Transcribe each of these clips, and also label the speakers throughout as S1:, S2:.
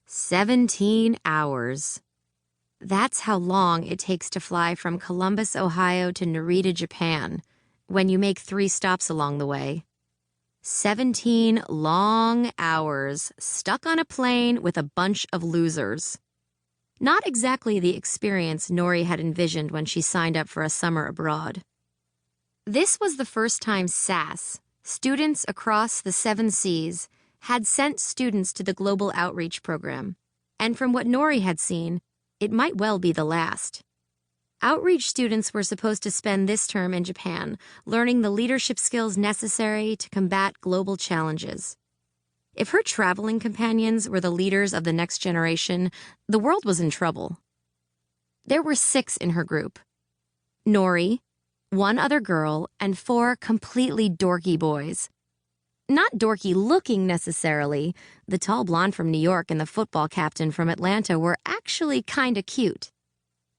S1: 17 hours. That's how long it takes to fly from Columbus, Ohio to Narita, Japan, when you make 3 stops along the way. 17 long hours stuck on a plane with a bunch of losers. Not exactly the experience Nori had envisioned when she signed up for a summer abroad. This was the first time SAS, Students Across the 7 Seas, had sent students to the Global Outreach Program, and from what Nori had seen, it might well be the last. Outreach students were supposed to spend this term in Japan, learning the leadership skills necessary to combat global challenges. If her traveling companions were the leaders of the next generation, the world was in trouble. There were 6 in her group. Nori, 1 other girl, and 4 completely dorky boys. Not dorky looking necessarily. The tall blonde from New York and the football captain from Atlanta were actually kinda cute.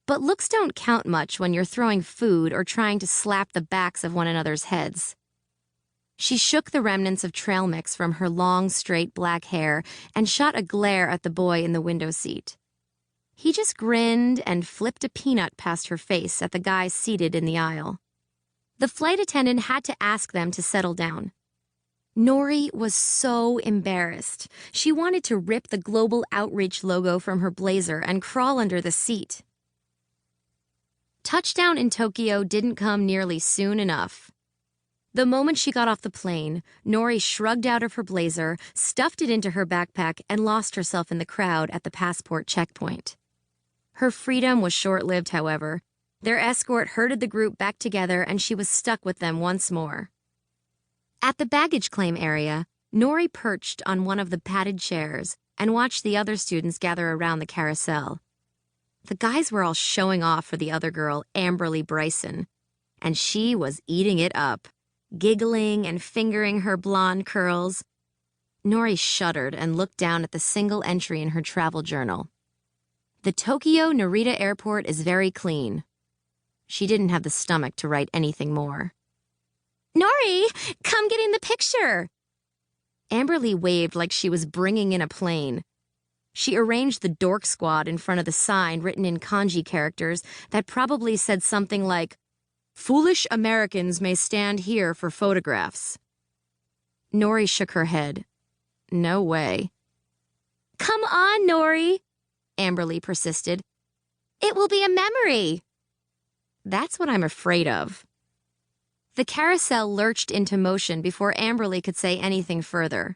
S1: But looks don't count much when you're throwing food or trying to slap the backs of one another's heads. She shook the remnants of trail mix from her long, straight black hair and shot a glare at the boy in the window seat. He just grinned and flipped a peanut past her face at the guy seated in the aisle. The flight attendant had to ask them to settle down. Nori was so embarrassed. She wanted to rip the Global Outreach logo from her blazer and crawl under the seat. Touchdown in Tokyo didn't come nearly soon enough. The moment she got off the plane, Nori shrugged out of her blazer, stuffed it into her backpack, and lost herself in the crowd at the passport checkpoint. Her freedom was short-lived, however. Their escort herded the group back together, and she was stuck with them once more. At the baggage claim area, Nori perched on one of the padded chairs and watched the other students gather around the carousel. The guys were all showing off for the other girl, Amberly Bryson, and she was eating it up, giggling and fingering her blonde curls. Nori shuddered and looked down at the single entry in her travel journal. The Tokyo Narita Airport is very clean. She didn't have the stomach to write anything more. Nori, come get in the picture! Amberly waved like she was bringing in a plane. She arranged the dork squad in front of the sign written in kanji characters that probably said something like, "Foolish Americans may stand here for photographs." Nori shook her head. No way. Come on, Nori, Amberly persisted. It will be a memory. That's what I'm afraid of. The carousel lurched into motion before Amberly could say anything further.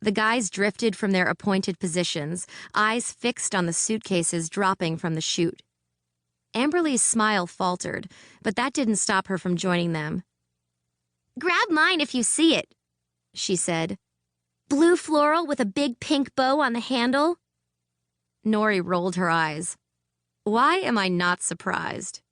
S1: The guys drifted from their appointed positions, eyes fixed on the suitcases dropping from the chute. Amberly's smile faltered, but that didn't stop her from joining them. Grab mine if you see it, she said. Blue floral with a big pink bow on the handle? Nori rolled her eyes. Why am I not surprised?